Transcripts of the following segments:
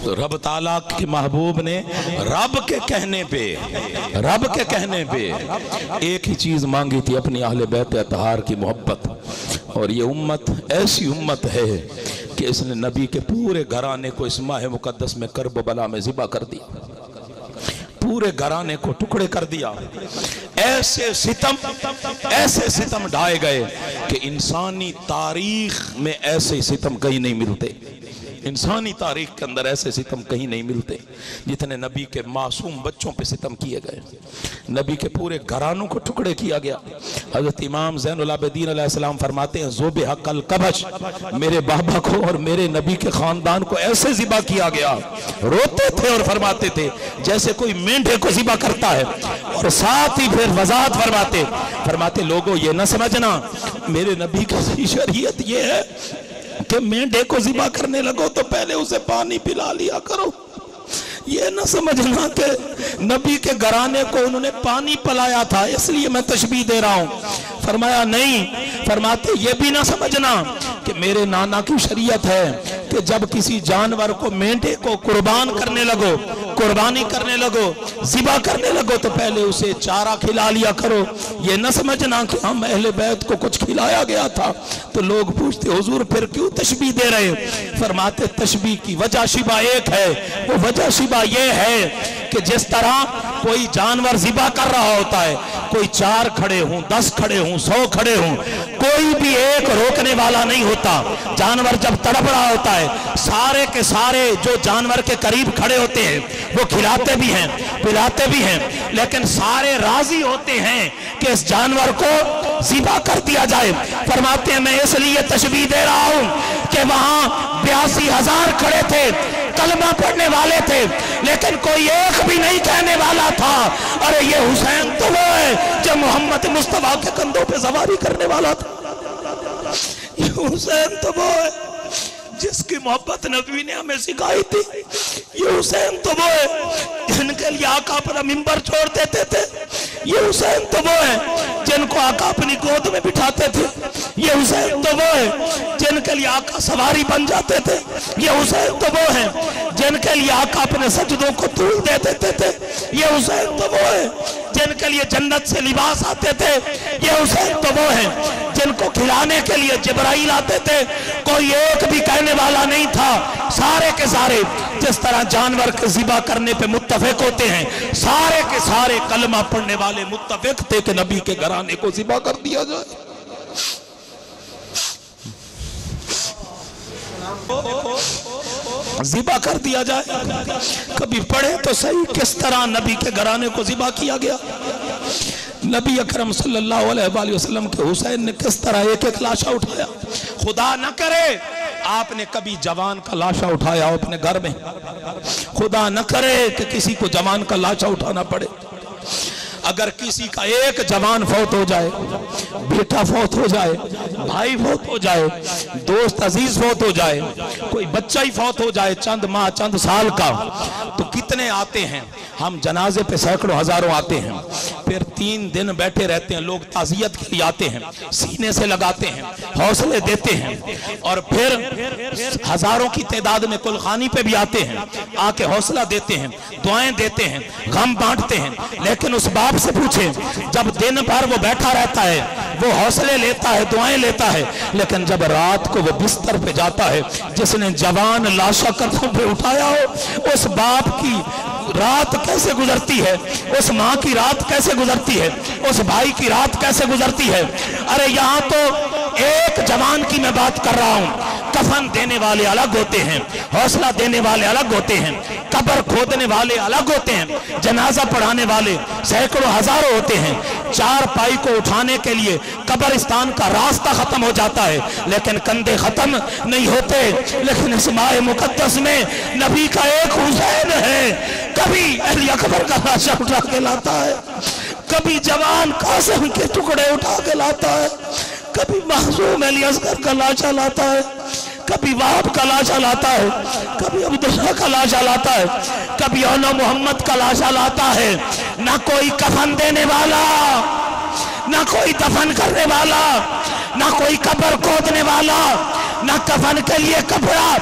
تو رب تعالیٰ کے محبوب نے رب کے کہنے پہ ایک ہی چیز مانگی تھی، اپنی اہل بیت اطہار کی محبت. اور یہ امت ایسی امت ہے کہ اس نے نبی کے پورے گھرانے کو اس ماہ مقدس میں کرب و بلا میں ذبح کر دیا، پورے گھرانے کو ٹکڑے کر دیا. ایسے ستم ڈھائے گئے کہ انسانی تاریخ میں ایسے ستم کہیں نہیں ملتے، انسانی تاریخ کے اندر ایسے ستم کہیں نہیں ملتے جتنے نبی کے معصوم بچوں پہ ستم کیے گئے. نبی کے پورے گھرانوں کو ٹکڑے کیا گیا. حضرت امام زین العابدین علیہ السلام فرماتے ہیں ذبح کالکبش، میرے بابا کو اور میرے نبی کے خاندان کو ایسے ذبح کیا گیا. روتے تھے اور فرماتے تھے جیسے کوئی مینڈھے کو ذبح کرتا ہے. اور ساتھ ہی پھر وضاحت فرماتے لوگوں یہ نہ سمجھنا میرے نبی کی شریعت یہ ہے کہ مینڈھے کو ذبح کرنے لگو تو پہلے اسے پانی پلا لیا کرو. یہ نہ سمجھنا کہ نبی کے گھرانے کو انہوں نے پانی پلایا تھا اس لیے میں تشبیہ دے رہا ہوں. فرمایا نہیں. فرماتے یہ بھی نہ سمجھنا کہ میرے نانا کی شریعت ہے کہ جب کسی جانور کو مینڈھے کو قربانی کرنے لگو ذبح کرنے لگو تو پہلے اسے چارہ کھلا لیا کرو. یہ نہ سمجھنا کہ ہم اہل بیت کو کچھ کھلایا گیا تھا. تو لوگ پوچھتے حضور پھر کیوں تشبیہ دے رہے؟ فرماتے تشبیہ کی وجہ شبہ ایک ہے، وہ وجہ شبہ یہ ہے کہ جس طرح کوئی جانور ذبح کر رہا ہوتا ہے، کوئی 4 کھڑے ہوں 10 کھڑے ہوں 100 کھڑے ہوں، کوئی بھی ایک روکنے والا نہیں ہوتا. جانور جب تڑپ رہا ہوتا ہے سارے کے سارے جو جانور کے قریب کھڑے ہوتے ہیں وہ کھلاتے بھی ہیں پلاتے بھی ہیں، لیکن سارے راضی ہوتے ہیں کہ اس جانور کو ذبح کر دیا جائے. فرماتے ہیں میں اس لیے تشبیہ دے رہا ہوں کہ وہاں 82,000 کھڑے تھے، کلمہ پڑھنے والے تھے، لیکن کوئی ایک بھی نہیں کہنے والا تھا ارے یہ حسین تو وہ ہے جو محمد مصطفیٰ کے کندھوں پہ سواری کرنے والا تھا. یہ حسین تو وہ ہے جس کی محبت نبی نے ہمیں سکھائی تھی. یہ حسین تو وہ ہے جن کے لیے آقا اپنا منبر چھوڑ دیتے تھے. یہ حسین تو وہ ہے جن کو آقا اپنی گود میں بٹھاتے تھے. یہ حسین تو وہ ہے جن کے لیے آقا سواری بن جاتے تھے. یہ حسین تو وہ ہے جن کے لیے آقا اپنے سجدوں کو طول دے دیتے تھے. یہ حسین تو وہ ہے جن کے لیے جنت سے لباس آتے تھے. یہ حسین تو وہ ہے جن کو کھلانے کے لیے جبرائیل آتے تھے. کوئی ایک بھی کہنے والا نہیں تھا. سارے کے سارے جس طرح جانور کے ذبح کرنے پہ متفق ہوتے ہیں، سارے کے سارے کلمہ پڑھنے والے متفق تھے کہ نبی کے گھرانے کو ذبح کر دیا جائے. ذبح کر دیا جائے. کبھی پڑھے تو صحیح کس طرح نبی کے گھرانے کو ذبح کیا گیا. نبی اکرم صلی اللہ علیہ وآلہ وسلم کے حسین نے کس طرح ایک ایک لاشا اٹھایا. خدا نہ کرے آپ نے کبھی جوان کا لاشا اٹھایا ہو اپنے گھر میں. خدا نہ کرے کہ کسی کو جوان کا لاشا اٹھانا پڑے. اگر کسی کا ایک جوان فوت ہو جائے، بیٹا فوت ہو جائے، بھائی فوت ہو جائے، دوست عزیز فوت ہو جائے، کوئی بچہ ہی فوت ہو جائے چند ماہ چند سال کا، تو کتنے آتے ہیں ہم جنازے پہ سینکڑوں ہزاروں آتے ہیں. پھر 3 دن بیٹھے رہتے ہیں. لوگ تعزیت کے لیے آتے ہیں، سینے سے لگاتے ہیں، حوصلے دیتے ہیں، اور پھر ہزاروں کی تعداد میں کلخانی پہ بھی آتے ہیں، آ کے حوصلہ دیتے ہیں، دعائیں دیتے ہیں، غم بانٹتے ہیں. لیکن اس باپ سے پوچھیں جب دن بھر وہ بیٹھا رہتا ہے، وہ حوصلے لیتا ہے، دعائیں لیتا ہے، لیکن جب رات کو وہ بستر پہ جاتا ہے، جس نے جوان لاشا کندھوں پہ اٹھایا ہو، اس باپ کی رات کیسے گزرتی ہے، اس ماں کی رات کیسے گزرتی ہے، اس بھائی کی رات کیسے گزرتی ہے. ارے یہاں تو ایک جوان کی میں بات کر رہا ہوں. کفن دینے والے الگ ہوتے ہیں، حوصلہ دینے والے الگ ہوتے ہیں، قبر کھودنے والے الگ ہوتے ہیں، جنازہ پڑھانے والے سینکڑوں ہزاروں ہوتے ہیں. 4 پائی کو اٹھانے کے لیے قبرستان کا راستہ ختم ہو جاتا ہے لیکن کندھے ختم نہیں ہوتے. لیکن اس ماہ مقدس میں نبی کا ایک حسین ہے. کبھی علی اکبر کا لاشا اٹھا کے لاتا ہے، کبھی جوان قاسم کے ٹکڑے اٹھا کے لاتا ہے، کبھی معصوم علی اصغر کا لاشا لاتا ہے، کبھی وہاب کا لاشا لاتا ہے، کبھی عبداللہ کا لاشا لاتا ہے، کبھی اولا محمد کا لاشا لاتا ہے. نہ کوئی کفن دینے والا، نہ کوئی دفن کرنے والا، نہ کوئی قبر کھودنے والا، نہ کفن کے لیے کپڑا.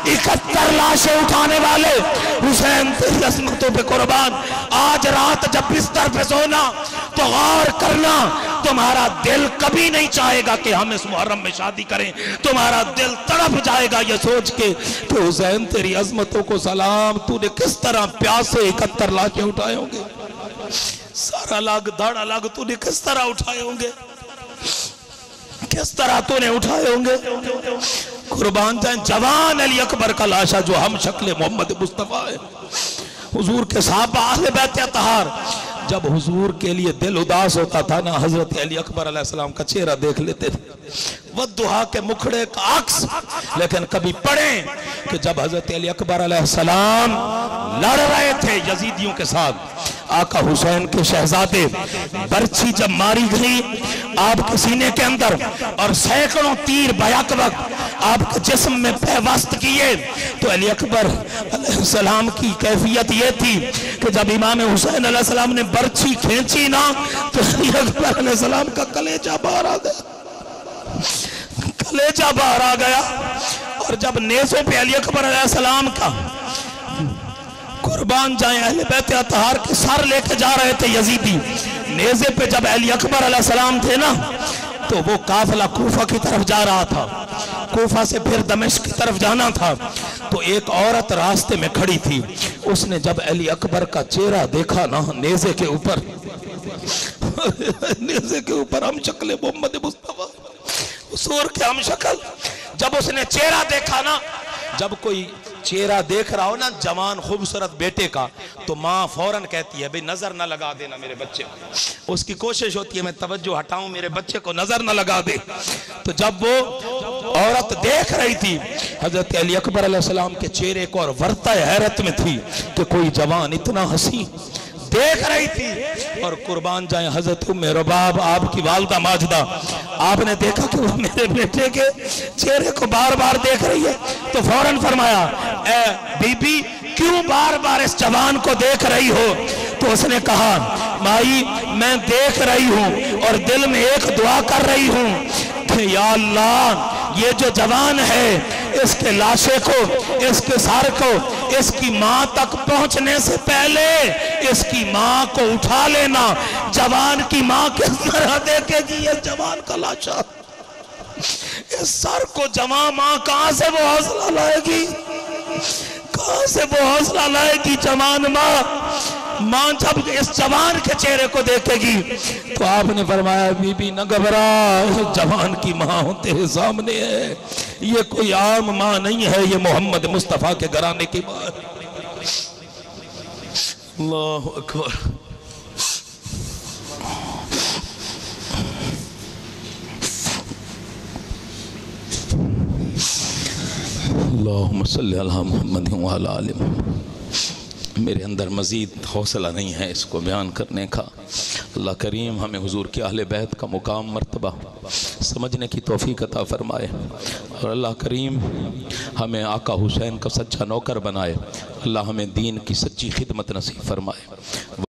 71 لاشیں اٹھانے والے حسین تیری عظمتوں پہ قربان، آج رات جب بستر پہ سونا تو غور کرنا، تمہارا دل کبھی نہیں چاہے گا کہ ہم اس محرم میں شادی کریں، تمہارا دل تڑپ جائے گا یہ سوچ کے کہ حسین تیری عظمتوں کو سلام، تو نے کس طرح پیاسے 71 لاشیں اٹھائے ہوں گے، سارا لاگ دھاڑا لاگ تو نے کس طرح اٹھائے ہوں گے، کس طرح تو نے اٹھائے ہوں گے۔ قربان جائیں جوان علی اکبر کا لاشا جو ہم شکل محمد مصطفیٰ ہے، حضور کے صحابہ اہل بیت اطہار، جب حضور کے لیے دل اداس ہوتا تھا نا، حضرت علی اکبر علیہ السلام کا چہرہ دیکھ لیتے تھے، والدہا کے مکھڑے کا عکس۔ لیکن کبھی پڑھیں کہ جب حضرت علی اکبر علیہ السلام لڑ رہے تھے یزیدیوں کے ساتھ، آقا حسین کے شہزادے برچھی جب ماری گئی آپ کے سینے کے اندر اور سینکڑوں تیر بیک وقت آپ کے جسم میں پیوست کیے، تو علی اکبر علیہ السلام کی کیفیت یہ تھی کہ جب امام حسین علیہ السلام نے برچھی کھینچی نا تو علی اکبر علیہ السلام کا کلیجہ باہر آ گیا، کلیجہ باہر آ گیا۔ اور جب نیزوں پہ علی اکبر علیہ السلام کا قربان جائیں اہل بیت اطہار کے سر لے کے جا رہے تھے یزیدی، نیزے پہ جب علی اکبر علیہ السلام تھے نا تو وہ قافلہ کوفہ کی طرف جا رہا تھا، کوفہ سے پھر دمشق کی طرف جانا تھا، تو ایک عورت راستے میں کھڑی تھی، اس نے جب علی اکبر کا چہرہ دیکھا نا نیزے کے اوپر نیزے کے اوپر ہم شکل محمد مصطفیٰ حضور کے ہم شکل، جب اس نے چہرہ دیکھا نا، جب کوئی چہرہ دیکھ رہا ہو نا جوان خوبصورت بیٹے کا تو ماں فوراً کہتی ہے بھئی نظر نہ لگا دینا میرے بچے کو، اس کی کوشش ہوتی ہے میں توجہ ہٹاؤں میرے بچے کو نظر نہ لگا دے۔ تو جب وہ عورت دیکھ رہی تھی حضرت علی اکبر علیہ السلام کے چہرے کو اور ورطہ حیرت میں تھی کہ کوئی جوان اتنا حسین دیکھ رہی تھی، اور قربان جائیں حضرت ام رباب آپ کی والدہ ماجدہ، آپ نے دیکھا کہ وہ میرے بیٹے کے چہرے کو بار بار دیکھ رہی ہے تو فوراً فرمایا اے بی بی کیوں بار بار اس جوان کو دیکھ رہی ہو؟ تو اس نے کہا مائی میں دیکھ رہی ہوں اور دل میں ایک دعا کر رہی ہوں کہ یا اللہ یہ جو جوان ہے اس کے لاشے کو، اس کے سر کو، اس کی ماں تک پہنچنے سے پہلے اس کی ماں کو اٹھا لینا۔ جوان کی ماں کس طرح دیکھے گی یہ جوان کا لاشا؟ اس سر کو جوان ماں کہاں سے وہ حوصلہ لائے گی؟ کہاں سے وہ حوصلہ لائے گی جوان ماں جب اس جوان کے چہرے کو دیکھے گی؟ تو آپ نے فرمایا بی بی نہ گھبرا، جوان کی ماں تیرے سامنے ہے، یہ کوئی عام ماں نہیں ہے، یہ محمد مصطفیٰ کے گھرانے کی ماں ہے۔ اللہ اکبر۔ اللہم صلی علی محمد وعلی آل محمد۔ میرے اندر مزید حوصلہ نہیں ہے اس کو بیان کرنے کا۔ اللہ کریم ہمیں حضور کے اہل بیت کا مقام مرتبہ سمجھنے کی توفیق عطا فرمائے، اور اللہ کریم ہمیں آقا حسین کا سچا نوکر بنائے، اللہ ہمیں دین کی سچی خدمت نصیب فرمائے۔